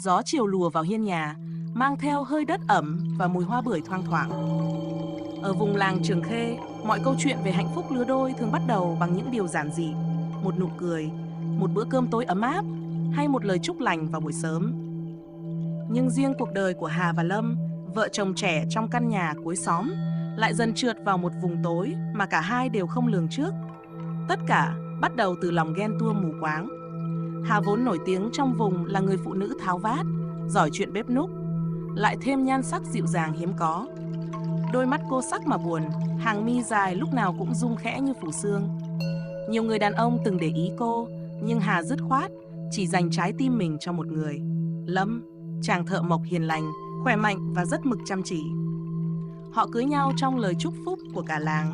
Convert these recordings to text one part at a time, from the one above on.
Gió chiều lùa vào hiên nhà, mang theo hơi đất ẩm và mùi hoa bưởi thoang thoảng. Ở vùng làng Trường Khê, mọi câu chuyện về hạnh phúc lứa đôi thường bắt đầu bằng những điều giản dị, một nụ cười, một bữa cơm tối ấm áp hay một lời chúc lành vào buổi sớm. Nhưng riêng cuộc đời của Hà và Lâm, vợ chồng trẻ trong căn nhà cuối xóm, lại dần trượt vào một vùng tối mà cả hai đều không lường trước. Tất cả bắt đầu từ lòng ghen tuông mù quáng. Hà vốn nổi tiếng trong vùng là người phụ nữ tháo vát, giỏi chuyện bếp núc, lại thêm nhan sắc dịu dàng hiếm có. Đôi mắt cô sắc mà buồn, hàng mi dài lúc nào cũng rung khẽ như phủ xương. Nhiều người đàn ông từng để ý cô, nhưng Hà dứt khoát, chỉ dành trái tim mình cho một người. Lâm, chàng thợ mộc hiền lành, khỏe mạnh và rất mực chăm chỉ. Họ cưới nhau trong lời chúc phúc của cả làng.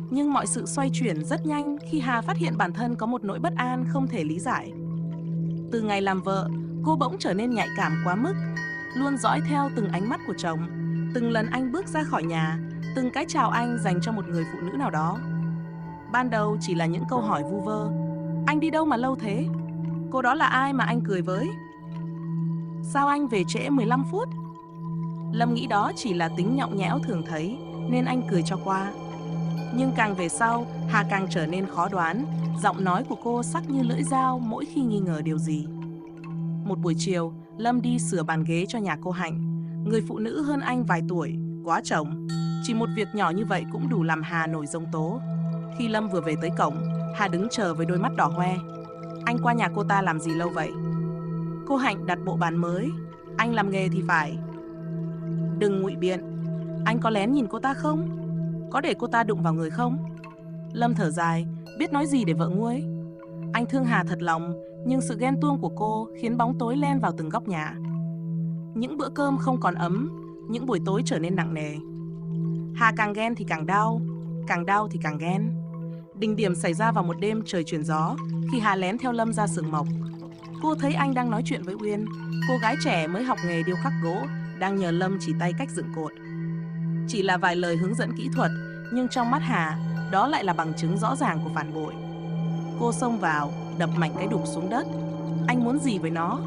Nhưng mọi sự xoay chuyển rất nhanh khi Hà phát hiện bản thân có một nỗi bất an không thể lý giải. Từ ngày làm vợ, cô bỗng trở nên nhạy cảm quá mức, luôn dõi theo từng ánh mắt của chồng, từng lần anh bước ra khỏi nhà, từng cái chào anh dành cho một người phụ nữ nào đó. Ban đầu chỉ là những câu hỏi vu vơ. Anh đi đâu mà lâu thế? Cô đó là ai mà anh cười với? Sao anh về trễ 15 phút? Lâm nghĩ đó chỉ là tính nhõng nhẽo thường thấy, nên anh cười cho qua. Nhưng càng về sau, Hà càng trở nên khó đoán, giọng nói của cô sắc như lưỡi dao mỗi khi nghi ngờ điều gì. Một buổi chiều, Lâm đi sửa bàn ghế cho nhà cô Hạnh, người phụ nữ hơn anh vài tuổi, quá chồng. Chỉ một việc nhỏ như vậy cũng đủ làm Hà nổi giông tố. Khi Lâm vừa về tới cổng, Hà đứng chờ với đôi mắt đỏ hoe. Anh qua nhà cô ta làm gì lâu vậy? Cô Hạnh đặt bộ bàn mới. Anh làm nghề thì phải. Đừng ngụy biện. Anh có lén nhìn cô ta không? Có để cô ta đụng vào người không? Lâm thở dài, biết nói gì để vợ nguôi. Anh thương Hà thật lòng, nhưng sự ghen tuông của cô khiến bóng tối len vào từng góc nhà. Những bữa cơm không còn ấm, những buổi tối trở nên nặng nề. Hà càng ghen thì càng đau thì càng ghen. Đỉnh điểm xảy ra vào một đêm trời chuyển gió, khi Hà lén theo Lâm ra xưởng mộc. Cô thấy anh đang nói chuyện với Uyên, cô gái trẻ mới học nghề điêu khắc gỗ, đang nhờ Lâm chỉ tay cách dựng cột. Chỉ là vài lời hướng dẫn kỹ thuật, nhưng trong mắt Hà, đó lại là bằng chứng rõ ràng của phản bội. Cô xông vào, đập mạnh cái đục xuống đất. Anh muốn gì với nó?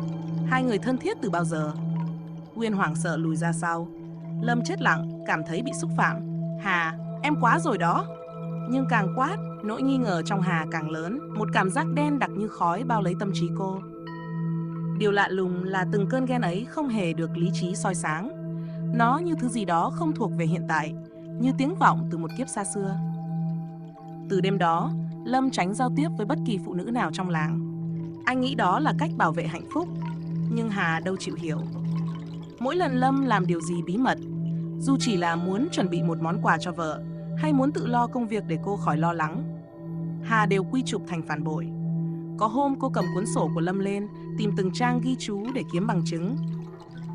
Hai người thân thiết từ bao giờ? Uyên hoảng sợ lùi ra sau. Lâm chết lặng, cảm thấy bị xúc phạm. Hà, em quá rồi đó. Nhưng càng quát, nỗi nghi ngờ trong Hà càng lớn. Một cảm giác đen đặc như khói bao lấy tâm trí cô. Điều lạ lùng là từng cơn ghen ấy không hề được lý trí soi sáng. Nó như thứ gì đó không thuộc về hiện tại, như tiếng vọng từ một kiếp xa xưa. Từ đêm đó, Lâm tránh giao tiếp với bất kỳ phụ nữ nào trong làng. Anh nghĩ đó là cách bảo vệ hạnh phúc, nhưng Hà đâu chịu hiểu. Mỗi lần Lâm làm điều gì bí mật, dù chỉ là muốn chuẩn bị một món quà cho vợ hay muốn tự lo công việc để cô khỏi lo lắng, Hà đều quy chụp thành phản bội. Có hôm cô cầm cuốn sổ của Lâm lên, tìm từng trang ghi chú để kiếm bằng chứng.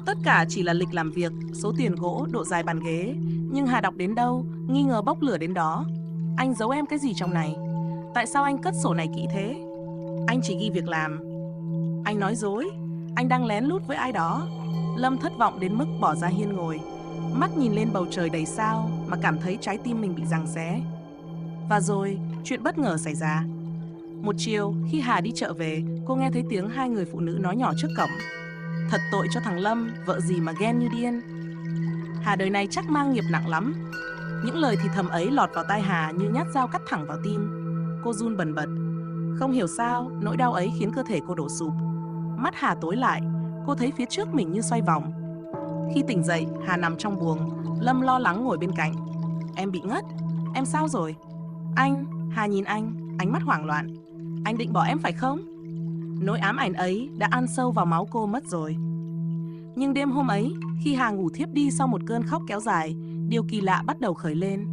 Tất cả chỉ là lịch làm việc, số tiền gỗ, độ dài bàn ghế. Nhưng Hà đọc đến đâu, nghi ngờ bốc lửa đến đó. Anh giấu em cái gì trong này? Tại sao anh cất sổ này kỹ thế? Anh chỉ ghi việc làm. Anh nói dối. Anh đang lén lút với ai đó. Lâm thất vọng đến mức bỏ ra hiên ngồi, mắt nhìn lên bầu trời đầy sao mà cảm thấy trái tim mình bị giằng xé. Và rồi, chuyện bất ngờ xảy ra. Một chiều, khi Hà đi chợ về, cô nghe thấy tiếng hai người phụ nữ nói nhỏ trước cổng. Thật tội cho thằng Lâm, vợ gì mà ghen như điên. Hà đời này chắc mang nghiệp nặng lắm. Những lời thì thầm ấy lọt vào tai Hà như nhát dao cắt thẳng vào tim. Cô run bần bật. Không hiểu sao, nỗi đau ấy khiến cơ thể cô đổ sụp. Mắt Hà tối lại, cô thấy phía trước mình như xoay vòng. Khi tỉnh dậy, Hà nằm trong buồng. Lâm lo lắng ngồi bên cạnh. Em bị ngất. Em sao rồi? Anh. Hà nhìn anh, ánh mắt hoảng loạn. Anh định bỏ em phải không? Nỗi ám ảnh ấy đã ăn sâu vào máu cô mất rồi. Nhưng đêm hôm ấy, khi Hà ngủ thiếp đi sau một cơn khóc kéo dài, điều kỳ lạ bắt đầu khởi lên.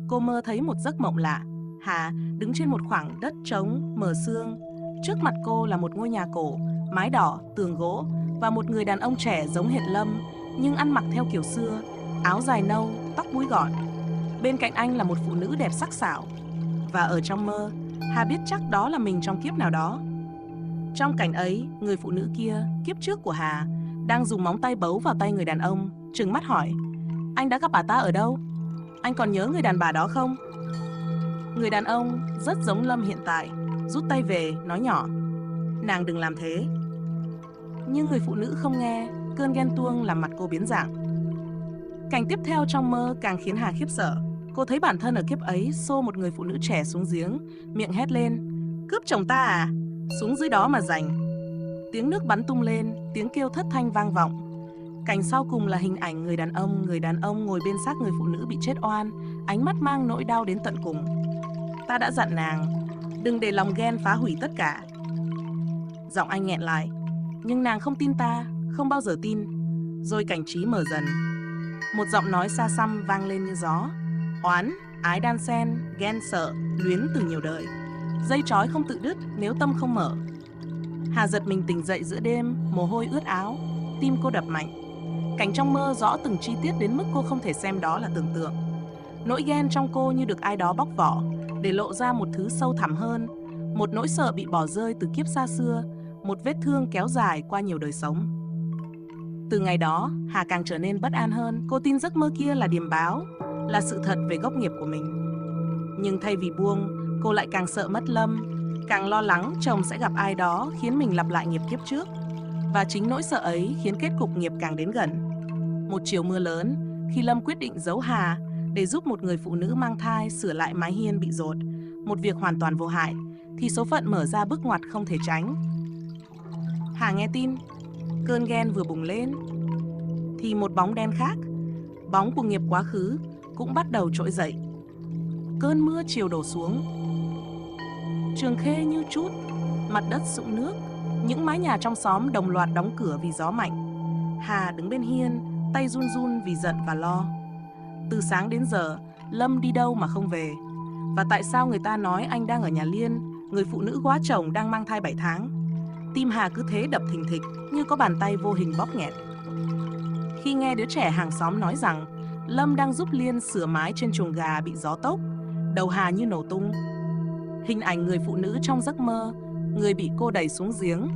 Cô mơ thấy một giấc mộng lạ. Hà đứng trên một khoảng đất trống, mờ sương. Trước mặt cô là một ngôi nhà cổ, mái đỏ, tường gỗ, và một người đàn ông trẻ giống hệt Lâm, nhưng ăn mặc theo kiểu xưa, áo dài nâu, tóc búi gọn. Bên cạnh anh là một phụ nữ đẹp sắc sảo. Và ở trong mơ, Hà biết chắc đó là mình trong kiếp nào đó. Trong cảnh ấy, người phụ nữ kia, kiếp trước của Hà, đang dùng móng tay bấu vào tay người đàn ông, trừng mắt hỏi: Anh đã gặp bà ta ở đâu? Anh còn nhớ người đàn bà đó không? Người đàn ông rất giống Lâm hiện tại, rút tay về, nói nhỏ: Nàng đừng làm thế. Nhưng người phụ nữ không nghe, cơn ghen tuông làm mặt cô biến dạng. Cảnh tiếp theo trong mơ càng khiến Hà khiếp sợ. Cô thấy bản thân ở kiếp ấy xô một người phụ nữ trẻ xuống giếng, miệng hét lên: "Cướp chồng ta à? Xuống dưới đó mà giành!" Tiếng nước bắn tung lên, tiếng kêu thất thanh vang vọng. Cảnh sau cùng là hình ảnh người đàn ông ngồi bên xác người phụ nữ bị chết oan, ánh mắt mang nỗi đau đến tận cùng. "Ta đã dặn nàng, đừng để lòng ghen phá hủy tất cả." Giọng anh nghẹn lại, nhưng nàng không tin ta, không bao giờ tin. Rồi cảnh trí mở dần. Một giọng nói xa xăm vang lên như gió: "Oán, ái đan xen, ghen sợ, luyến từ nhiều đời. Dây trói không tự đứt nếu tâm không mở." Hà giật mình tỉnh dậy giữa đêm, mồ hôi ướt áo, tim cô đập mạnh. Cảnh trong mơ rõ từng chi tiết đến mức cô không thể xem đó là tưởng tượng. Nỗi ghen trong cô như được ai đó bóc vỏ, để lộ ra một thứ sâu thẳm hơn, một nỗi sợ bị bỏ rơi từ kiếp xa xưa, một vết thương kéo dài qua nhiều đời sống. Từ ngày đó, Hà càng trở nên bất an hơn. Cô tin giấc mơ kia là điềm báo, là sự thật về gốc nghiệp của mình. Nhưng thay vì buông, cô lại càng sợ mất Lâm, càng lo lắng chồng sẽ gặp ai đó khiến mình lặp lại nghiệp kiếp trước. Và chính nỗi sợ ấy khiến kết cục nghiệp càng đến gần. Một chiều mưa lớn, khi Lâm quyết định giấu Hà để giúp một người phụ nữ mang thai sửa lại mái hiên bị dột, một việc hoàn toàn vô hại, thì số phận mở ra bước ngoặt không thể tránh. Hà nghe tin, cơn ghen vừa bùng lên, thì một bóng đen khác, bóng của nghiệp quá khứ, cũng bắt đầu trỗi dậy. Cơn mưa chiều đổ xuống, Trường Khê như trút, mặt đất sũng nước, những mái nhà trong xóm đồng loạt đóng cửa vì gió mạnh. Hà đứng bên hiên, tay run run vì giận và lo. Từ sáng đến giờ, Lâm đi đâu mà không về? Và tại sao người ta nói anh đang ở nhà Liên, người phụ nữ quá chồng đang mang thai 7 tháng? Tim Hà cứ thế đập thình thịch như có bàn tay vô hình bóp nghẹt. Khi nghe đứa trẻ hàng xóm nói rằng Lâm đang giúp Liên sửa mái trên chuồng gà bị gió tốc, đầu Hà như nổ tung. Hình ảnh người phụ nữ trong giấc mơ, người bị cô đẩy xuống giếng,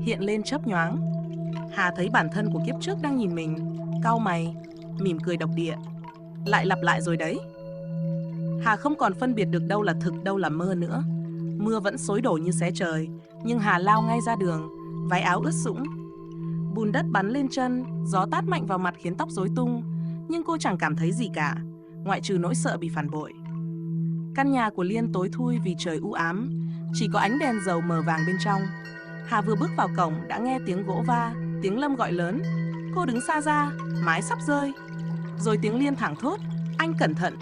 hiện lên chớp nhoáng. Hà thấy bản thân của kiếp trước đang nhìn mình, cau mày, mỉm cười độc địa. Lại lặp lại rồi đấy. Hà không còn phân biệt được đâu là thực, đâu là mơ nữa. Mưa vẫn xối đổ như xé trời, nhưng Hà lao ngay ra đường, váy áo ướt sũng. Bùn đất bắn lên chân, gió tát mạnh vào mặt khiến tóc rối tung, nhưng cô chẳng cảm thấy gì cả, ngoại trừ nỗi sợ bị phản bội. Căn nhà của Liên tối thui vì trời u ám, chỉ có ánh đèn dầu mờ vàng bên trong. Hà vừa bước vào cổng đã nghe tiếng gỗ va, tiếng Lâm gọi lớn. Cô đứng xa ra, mái sắp rơi. Rồi tiếng Liên thảng thốt: "Anh cẩn thận!"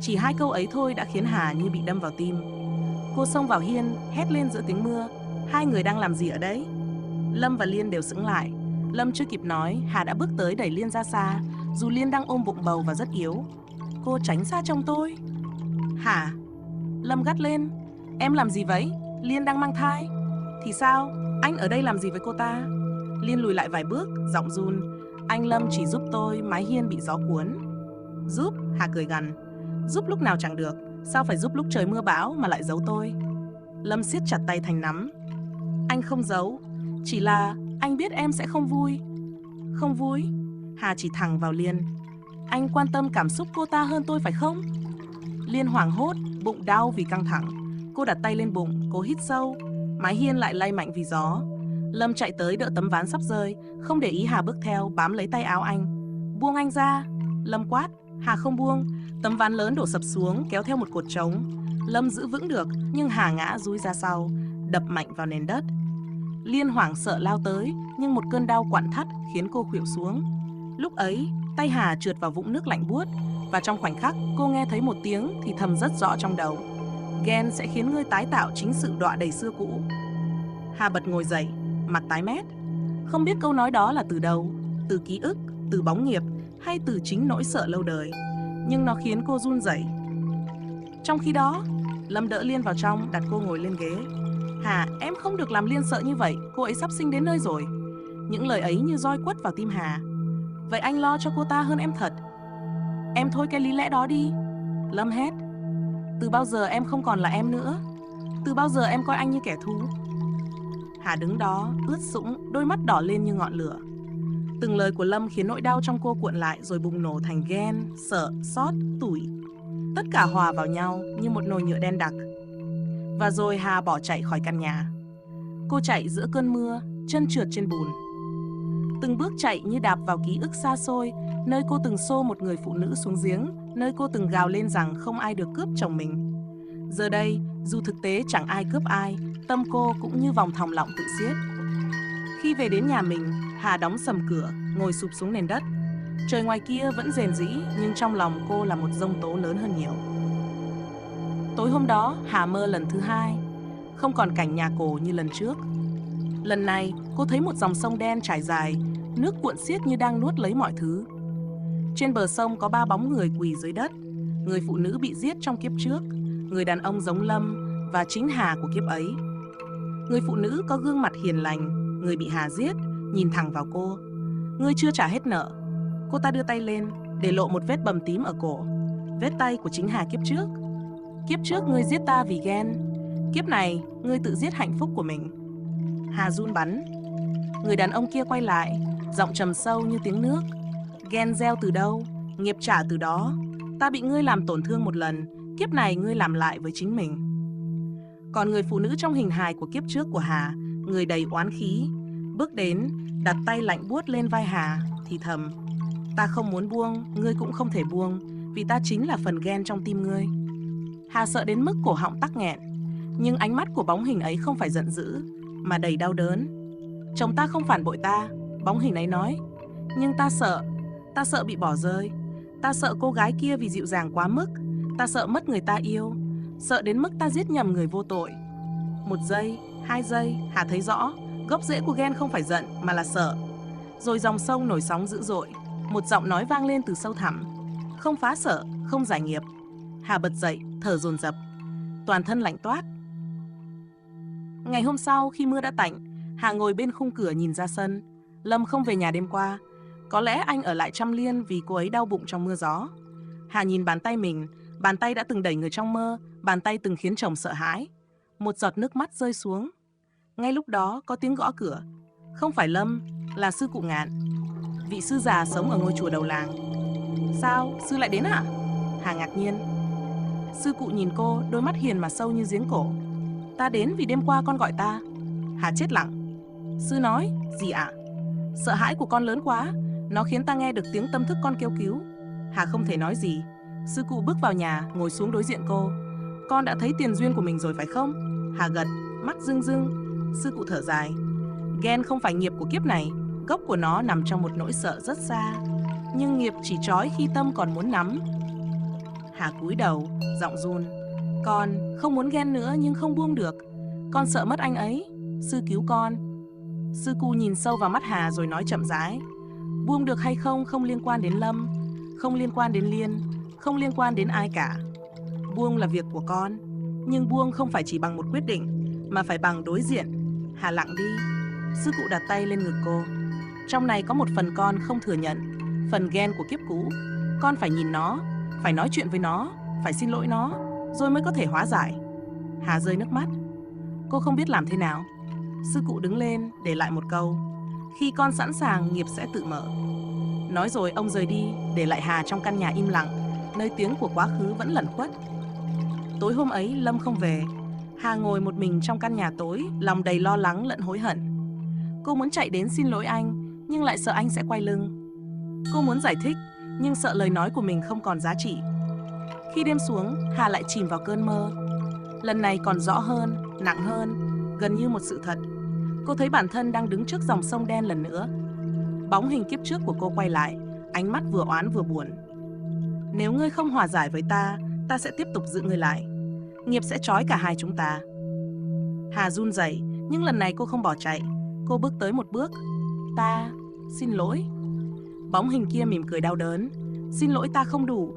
Chỉ 2 câu ấy thôi đã khiến Hà như bị đâm vào tim. Cô xông vào hiên, hét lên giữa tiếng mưa: "Hai người đang làm gì ở đấy?" Lâm và Liên đều sững lại. Lâm chưa kịp nói, Hà đã bước tới đẩy Liên ra xa, dù Liên đang ôm bụng bầu và rất yếu. "Cô tránh xa chồng tôi." "Hả?" Lâm gắt lên. "Em làm gì vậy? Liên đang mang thai." "Thì sao? Anh ở đây làm gì với cô ta?" Liên lùi lại vài bước, giọng run. "Anh Lâm chỉ giúp tôi, mái hiên bị gió cuốn." "Giúp?" Hà cười gằn. "Giúp lúc nào chẳng được, sao phải giúp lúc trời mưa bão mà lại giấu tôi?" Lâm siết chặt tay thành nắm. "Anh không giấu, chỉ là anh biết em sẽ không vui." "Không vui?" Hà chỉ thẳng vào Liên. "Anh quan tâm cảm xúc cô ta hơn tôi phải không?" Liên hoảng hốt, bụng đau vì căng thẳng. Cô đặt tay lên bụng, cố hít sâu. Mái hiên lại lay mạnh vì gió. Lâm chạy tới đỡ tấm ván sắp rơi, không để ý Hà bước theo, bám lấy tay áo anh. "Buông anh ra!" Lâm quát. Hà không buông. Tấm ván lớn đổ sập xuống, kéo theo một cột trống. Lâm giữ vững được, nhưng Hà ngã dúi ra sau, đập mạnh vào nền đất. Liên hoảng sợ lao tới, nhưng một cơn đau quặn thắt khiến cô khuỵu xuống. Lúc ấy, tay Hà trượt vào vũng nước lạnh buốt, và trong khoảnh khắc cô nghe thấy một tiếng thì thầm rất rõ trong đầu: "Ghen sẽ khiến ngươi tái tạo chính sự đọa đầy xưa cũ." Hà bật ngồi dậy, mặt tái mét. Không biết câu nói đó là từ đâu, từ ký ức, từ bóng nghiệp, hay từ chính nỗi sợ lâu đời, nhưng nó khiến cô run rẩy. Trong khi đó, Lâm đỡ Liên vào trong, đặt cô ngồi lên ghế. "Hà, em không được làm Liên sợ như vậy, cô ấy sắp sinh đến nơi rồi." Những lời ấy như roi quất vào tim Hà. "Vậy anh lo cho cô ta hơn em thật." "Em thôi cái lý lẽ đó đi." Lâm hét. "Từ bao giờ em không còn là em nữa? Từ bao giờ em coi anh như kẻ thù?" Hà đứng đó, ướt sũng, đôi mắt đỏ lên như ngọn lửa. Từng lời của Lâm khiến nỗi đau trong cô cuộn lại rồi bùng nổ thành ghen, sợ, xót, tủi. Tất cả hòa vào nhau như một nồi nhựa đen đặc. Và rồi Hà bỏ chạy khỏi căn nhà. Cô chạy giữa cơn mưa, chân trượt trên bùn. Từng bước chạy như đạp vào ký ức xa xôi, nơi cô từng xô một người phụ nữ xuống giếng, nơi cô từng gào lên rằng không ai được cướp chồng mình. Giờ đây, dù thực tế chẳng ai cướp ai, tâm cô cũng như vòng thòng lọng tự siết. Khi về đến nhà mình, Hà đóng sầm cửa, ngồi sụp xuống nền đất. Trời ngoài kia vẫn rền rĩ, nhưng trong lòng cô là một giông tố lớn hơn nhiều. Tối hôm đó, Hà mơ lần thứ hai, không còn cảnh nhà cổ như lần trước. Lần này, cô thấy một dòng sông đen trải dài, nước cuộn xiết như đang nuốt lấy mọi thứ. Trên bờ sông có 3 bóng người quỳ dưới đất, người phụ nữ bị giết trong kiếp trước, người đàn ông giống Lâm và chính Hà của kiếp ấy. Người phụ nữ có gương mặt hiền lành, người bị Hà giết, nhìn thẳng vào cô. Ngươi chưa trả hết nợ. Cô ta đưa tay lên, để lộ một vết bầm tím ở cổ, vết tay của chính Hà kiếp trước. Kiếp trước ngươi giết ta vì ghen, kiếp này ngươi tự giết hạnh phúc của mình. Hà run bắn. Người đàn ông kia quay lại, giọng trầm sâu như tiếng nước. Ghen gieo từ đâu, nghiệp trả từ đó. Ta bị ngươi làm tổn thương một lần, kiếp này ngươi làm lại với chính mình. Còn người phụ nữ trong hình hài của kiếp trước của Hà, người đầy oán khí, bước đến, đặt tay lạnh buốt lên vai Hà, thì thầm: Ta không muốn buông, ngươi cũng không thể buông, vì ta chính là phần ghen trong tim ngươi. Hà sợ đến mức cổ họng tắc nghẹn, nhưng ánh mắt của bóng hình ấy không phải giận dữ, mà đầy đau đớn. Chồng ta không phản bội ta, bóng hình ấy nói, nhưng ta sợ bị bỏ rơi. Ta sợ cô gái kia vì dịu dàng quá mức, ta sợ mất người ta yêu, sợ đến mức ta giết nhầm người vô tội. 1 giây, 2 giây, Hà thấy rõ, gốc rễ của ghen không phải giận mà là sợ. Rồi dòng sông nổi sóng dữ dội, một giọng nói vang lên từ sâu thẳm: Không phá sở, không giải nghiệp. Hà bật dậy, thở dồn dập, toàn thân lạnh toát. Ngày hôm sau, khi mưa đã tạnh, Hà ngồi bên khung cửa nhìn ra sân. Lâm không về nhà đêm qua. Có lẽ anh ở lại Trăm Liên vì cô ấy đau bụng trong mưa gió. Hà nhìn bàn tay mình, bàn tay đã từng đẩy người trong mơ, bàn tay từng khiến chồng sợ hãi. Một giọt nước mắt rơi xuống. Ngay lúc đó có tiếng gõ cửa. Không phải Lâm, là sư cụ Ngạn, vị sư già sống ở ngôi chùa đầu làng. Sao, sư lại đến hả? Hà ngạc nhiên. Sư cụ nhìn cô, đôi mắt hiền mà sâu như giếng cổ. Ta đến vì đêm qua con gọi ta. Hà chết lặng. Sư nói, gì ạ? Sợ hãi của con lớn quá, nó khiến ta nghe được tiếng tâm thức con kêu cứu. Hà không thể nói gì. Sư cụ bước vào nhà, ngồi xuống đối diện cô. Con đã thấy tiền duyên của mình rồi phải không? Hà gật, mắt rưng rưng. Sư cụ thở dài. Ghen không phải nghiệp của kiếp này, gốc của nó nằm trong một nỗi sợ rất xa. Nhưng nghiệp chỉ trói khi tâm còn muốn nắm. Hà cúi đầu, giọng run. Con không muốn ghen nữa nhưng không buông được. Con sợ mất anh ấy. Sư cứu con. Sư cụ nhìn sâu vào mắt Hà rồi nói chậm rãi. Buông được hay không không liên quan đến Lâm, không liên quan đến Liên, không liên quan đến ai cả. Buông là việc của con, nhưng buông không phải chỉ bằng một quyết định, mà phải bằng đối diện. Hà lặng đi. Sư cụ đặt tay lên ngực cô. Trong này có một phần con không thừa nhận, phần ghen của kiếp cũ. Con phải nhìn nó, phải nói chuyện với nó, phải xin lỗi nó, rồi mới có thể hóa giải. Hà rơi nước mắt. Cô không biết làm thế nào. Sư cụ đứng lên để lại một câu. Khi con sẵn sàng, nghiệp sẽ tự mở. Nói rồi ông rời đi, để lại Hà trong căn nhà im lặng, nơi tiếng của quá khứ vẫn lẩn khuất. Tối hôm ấy Lâm không về. Hà ngồi một mình trong căn nhà tối, lòng đầy lo lắng lẫn hối hận. Cô muốn chạy đến xin lỗi anh, nhưng lại sợ anh sẽ quay lưng. Cô muốn giải thích, nhưng sợ lời nói của mình không còn giá trị. Khi đêm xuống, Hà lại chìm vào cơn mơ. Lần này còn rõ hơn, nặng hơn, gần như một sự thật. Cô thấy bản thân đang đứng trước dòng sông đen lần nữa. Bóng hình kiếp trước của cô quay lại, ánh mắt vừa oán vừa buồn. Nếu ngươi không hòa giải với ta, ta sẽ tiếp tục giữ ngươi lại. Nghiệp sẽ trói cả hai chúng ta. Hà run rẩy, nhưng lần này cô không bỏ chạy. Cô bước tới một bước. Ta xin lỗi. Bóng hình kia mỉm cười đau đớn. Xin lỗi ta không đủ.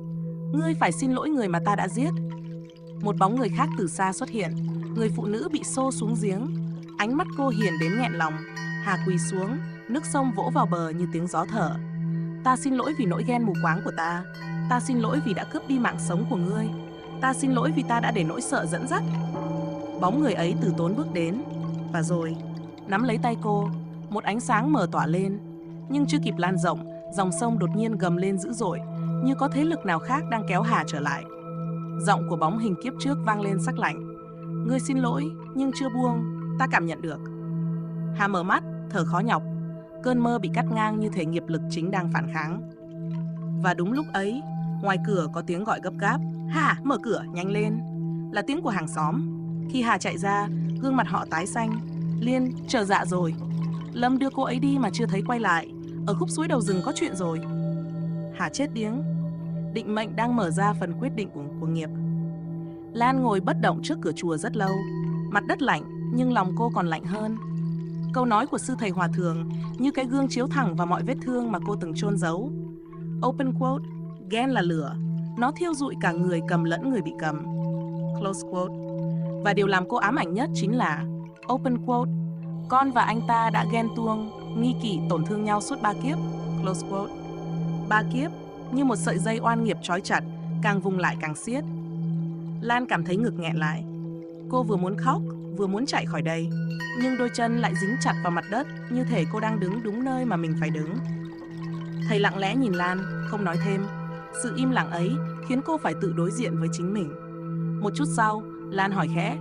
Ngươi phải xin lỗi người mà ta đã giết. Một bóng người khác từ xa xuất hiện. Người phụ nữ bị xô xuống giếng. Ánh mắt cô hiền đến nghẹn lòng. Hà quỳ xuống, nước sông vỗ vào bờ như tiếng gió thở. Ta xin lỗi vì nỗi ghen mù quáng của ta. Ta xin lỗi vì đã cướp đi mạng sống của ngươi. Ta xin lỗi vì ta đã để nỗi sợ dẫn dắt. Bóng người ấy từ tốn bước đến. Và rồi, nắm lấy tay cô, một ánh sáng mờ tỏa lên. Nhưng chưa kịp lan rộng, dòng sông đột nhiên gầm lên dữ dội, như có thế lực nào khác đang kéo Hà trở lại. Giọng của bóng hình kiếp trước vang lên sắc lạnh. Ngươi xin lỗi, nhưng chưa buông, ta cảm nhận được. Hà mở mắt, thở khó nhọc. Cơn mơ bị cắt ngang như thể nghiệp lực chính đang phản kháng. Và đúng lúc ấy, ngoài cửa có tiếng gọi gấp gáp. Hà, mở cửa, nhanh lên. Là tiếng của hàng xóm. Khi Hà chạy ra, gương mặt họ tái xanh. Liên, chờ dạ rồi. Lâm đưa cô ấy đi mà chưa thấy quay lại. Ở khúc suối đầu rừng có chuyện rồi. Hà chết điếng. Định mệnh đang mở ra phần quyết định của nghiệp. Lan ngồi bất động trước cửa chùa rất lâu. Mặt đất lạnh, nhưng lòng cô còn lạnh hơn. Câu nói của sư thầy hòa thượng như cái gương chiếu thẳng vào mọi vết thương mà cô từng chôn giấu. Open quote, ghen là lửa, nó thiêu rụi cả người cầm lẫn người bị cầm. Close quote. Và điều làm cô ám ảnh nhất chính là open quote, con và anh ta đã ghen tuông, nghi kỵ tổn thương nhau suốt 3 kiếp. Close quote. 3 kiếp như một sợi dây oan nghiệp trói chặt, càng vùng lại càng siết. Lan cảm thấy ngực nghẹn lại. Cô vừa muốn khóc, vừa muốn chạy khỏi đây, nhưng đôi chân lại dính chặt vào mặt đất, như thể cô đang đứng đúng nơi mà mình phải đứng. Thầy lặng lẽ nhìn Lan, không nói thêm. Sự im lặng ấy khiến cô phải tự đối diện với chính mình. Một chút sau, Lan hỏi khẽ: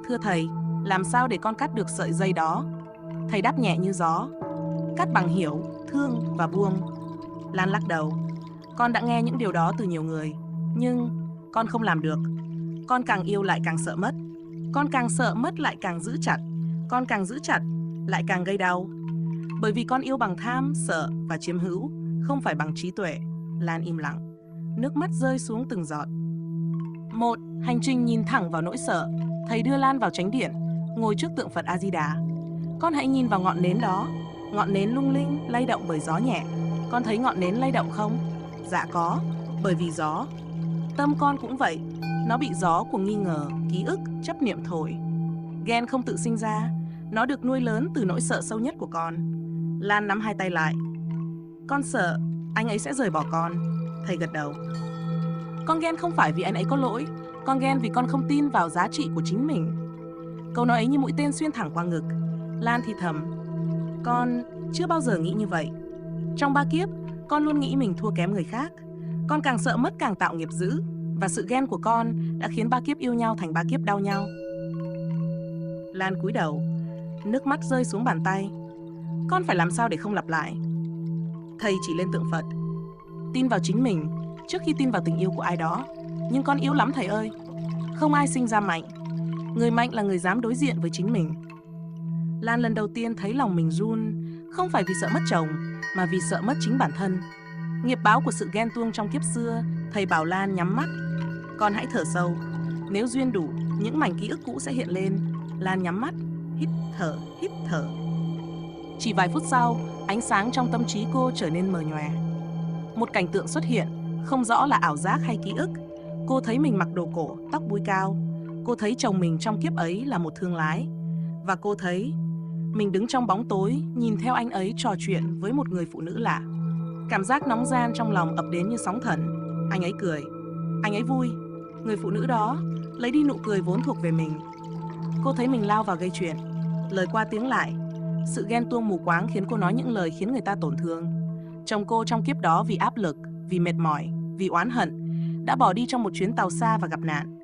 "Thưa thầy, làm sao để con cắt được sợi dây đó?" Thầy đáp nhẹ như gió: "Cắt bằng hiểu, thương và buông." Lan lắc đầu: "Con đã nghe những điều đó từ nhiều người, nhưng con không làm được. Con càng yêu lại càng sợ mất. Con càng sợ mất lại càng giữ chặt. Con càng giữ chặt lại càng gây đau. Bởi vì con yêu bằng tham, sợ và chiếm hữu, không phải bằng trí tuệ." Lan im lặng, nước mắt rơi xuống từng giọt. Một hành trình nhìn thẳng vào nỗi sợ. Thầy đưa Lan vào chánh điện, ngồi trước tượng Phật A Di Đà. "Con hãy nhìn vào ngọn nến đó." Ngọn nến lung linh, lay động bởi gió nhẹ. "Con thấy ngọn nến lay động không?" "Dạ có, bởi vì gió." Tâm con cũng vậy, nó bị gió của nghi ngờ, ký ức, chấp niệm thổi. Ghen không tự sinh ra, nó được nuôi lớn từ nỗi sợ sâu nhất của con. Lan nắm hai tay lại. "Con sợ anh ấy sẽ rời bỏ con." Thầy gật đầu. "Con ghen không phải vì anh ấy có lỗi, con ghen vì con không tin vào giá trị của chính mình." Câu nói ấy như mũi tên xuyên thẳng qua ngực. Lan thì thầm: "Con chưa bao giờ nghĩ như vậy. Trong 3 kiếp, con luôn nghĩ mình thua kém người khác. Con càng sợ mất càng tạo nghiệp dữ, và sự ghen của con đã khiến 3 kiếp yêu nhau thành 3 kiếp đau nhau." Lan cúi đầu, nước mắt rơi xuống bàn tay. "Con phải làm sao để không lặp lại?" Thầy chỉ lên tượng Phật. "Tin vào chính mình trước khi tin vào tình yêu của ai đó. Nhưng con yếu lắm thầy ơi. Không ai sinh ra mạnh. Người mạnh là người dám đối diện với chính mình." Lan lần đầu tiên thấy lòng mình run, không phải vì sợ mất chồng, mà vì sợ mất chính bản thân. Nghiệp báo của sự ghen tuông trong kiếp xưa, thầy bảo Lan nhắm mắt. "Con hãy thở sâu. Nếu duyên đủ, những mảnh ký ức cũ sẽ hiện lên." Lan nhắm mắt, hít thở, hít thở. Chỉ vài phút sau, ánh sáng trong tâm trí cô trở nên mờ nhòe. Một cảnh tượng xuất hiện, không rõ là ảo giác hay ký ức. Cô thấy mình mặc đồ cổ, tóc búi cao. Cô thấy chồng mình trong kiếp ấy là một thương lái. Và cô thấy mình đứng trong bóng tối, nhìn theo anh ấy trò chuyện với một người phụ nữ lạ. Cảm giác nóng ran trong lòng ập đến như sóng thần. Anh ấy cười. Anh ấy vui. Người phụ nữ đó lấy đi nụ cười vốn thuộc về mình. Cô thấy mình lao vào gây chuyện. Lời qua tiếng lại. Sự ghen tuông mù quáng khiến cô nói những lời khiến người ta tổn thương. Chồng cô trong kiếp đó vì áp lực, vì mệt mỏi, vì oán hận, đã bỏ đi trong một chuyến tàu xa và gặp nạn.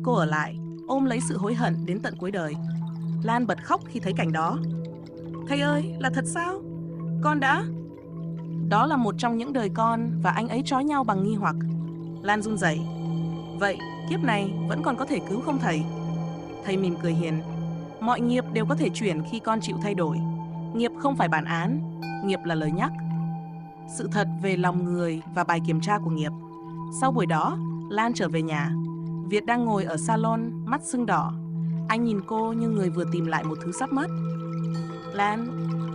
Cô ở lại, ôm lấy sự hối hận đến tận cuối đời. Lan bật khóc khi thấy cảnh đó. "Thầy ơi, là thật sao? Con đã..." Đó là một trong những đời con và anh ấy trói nhau bằng nghi hoặc. Lan run rẩy. "Vậy, kiếp này vẫn còn có thể cứu không thầy?" Thầy mỉm cười hiền. "Mọi nghiệp đều có thể chuyển khi con chịu thay đổi. Nghiệp không phải bản án, nghiệp là lời nhắc." Sự thật về lòng người và bài kiểm tra của nghiệp. Sau buổi đó, Lan trở về nhà. Việt đang ngồi ở salon, mắt sưng đỏ. Anh nhìn cô như người vừa tìm lại một thứ sắp mất. "Lan,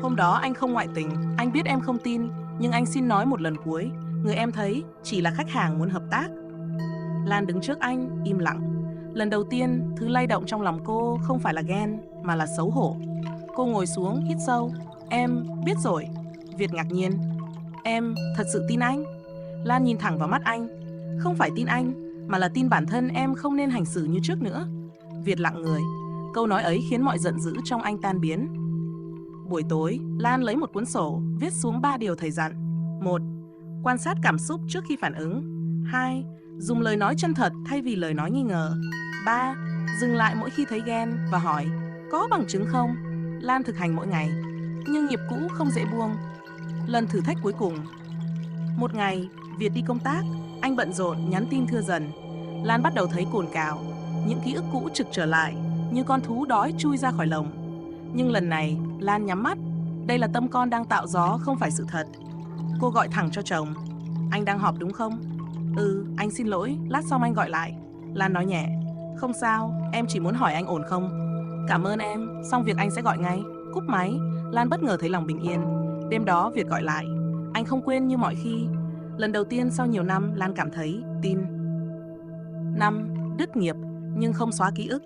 hôm đó anh không ngoại tình, anh biết em không tin, nhưng anh xin nói một lần cuối, người em thấy chỉ là khách hàng muốn hợp tác." Lan đứng trước anh, im lặng. Lần đầu tiên, thứ lay động trong lòng cô không phải là ghen, mà là xấu hổ. Cô ngồi xuống, hít sâu. "Em biết rồi." Việt ngạc nhiên. "Em thật sự tin anh?" Lan nhìn thẳng vào mắt anh. "Không phải tin anh, mà là tin bản thân em không nên hành xử như trước nữa." Việt lặng người. Câu nói ấy khiến mọi giận dữ trong anh tan biến. Buổi tối, Lan lấy một cuốn sổ, viết xuống 3 điều thầy dặn. 1. Quan sát cảm xúc trước khi phản ứng. 2. Dùng lời nói chân thật thay vì lời nói nghi ngờ. 3. Dừng lại mỗi khi thấy ghen và hỏi: "Có bằng chứng không?" Lan thực hành mỗi ngày. Nhưng nghiệp cũ không dễ buông. Lần thử thách cuối cùng. Một ngày, Việt đi công tác, anh bận rộn nhắn tin thưa dần. Lan bắt đầu thấy cồn cào, những ký ức cũ trực trở lại, như con thú đói chui ra khỏi lồng. Nhưng lần này, Lan nhắm mắt. Đây là tâm con đang tạo gió, không phải sự thật. Cô gọi thẳng cho chồng. Anh đang họp đúng không? Ừ, anh xin lỗi, lát xong anh gọi lại. Lan nói nhẹ. Không sao, em chỉ muốn hỏi anh ổn không? Cảm ơn em, xong việc anh sẽ gọi ngay. Cúp máy, Lan bất ngờ thấy lòng bình yên. Đêm đó Việt gọi lại. Anh không quên như mọi khi. Lần đầu tiên sau nhiều năm, Lan cảm thấy tin. 5. Đứt nghiệp, nhưng không xóa ký ức.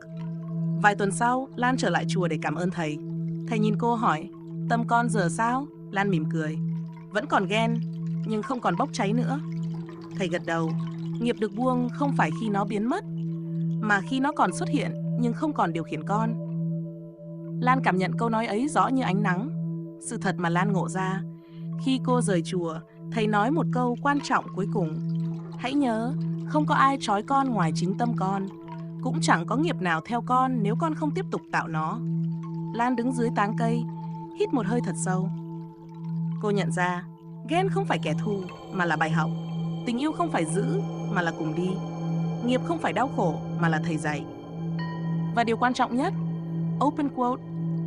Vài tuần sau, Lan trở lại chùa để cảm ơn thầy. Thầy nhìn cô hỏi, tâm con giờ sao? Lan mỉm cười. Vẫn còn ghen, nhưng không còn bốc cháy nữa. Thầy gật đầu. Nghiệp được buông không phải khi nó biến mất, mà khi nó còn xuất hiện nhưng không còn điều khiển con. Lan cảm nhận câu nói ấy rõ như ánh nắng. Sự thật mà Lan ngộ ra. Khi cô rời chùa, thầy nói một câu quan trọng cuối cùng. Hãy nhớ, không có ai trói con ngoài chính tâm con. Cũng chẳng có nghiệp nào theo con nếu con không tiếp tục tạo nó. Lan đứng dưới tán cây, hít một hơi thật sâu. Cô nhận ra, ghen không phải kẻ thù mà là bài học. Tình yêu không phải giữ mà là cùng đi. Nghiệp không phải đau khổ mà là thầy dạy. Và điều quan trọng nhất, open quote,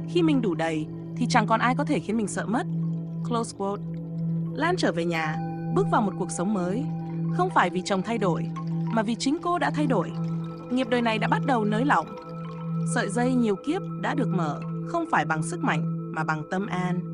khi mình đủ đầy thì chẳng còn ai có thể khiến mình sợ mất. Close quote. Lan trở về nhà, bước vào một cuộc sống mới. Không phải vì chồng thay đổi, mà vì chính cô đã thay đổi. Nghiệp đời này đã bắt đầu nới lỏng. Sợi dây nhiều kiếp đã được mở, không phải bằng sức mạnh mà bằng tâm an.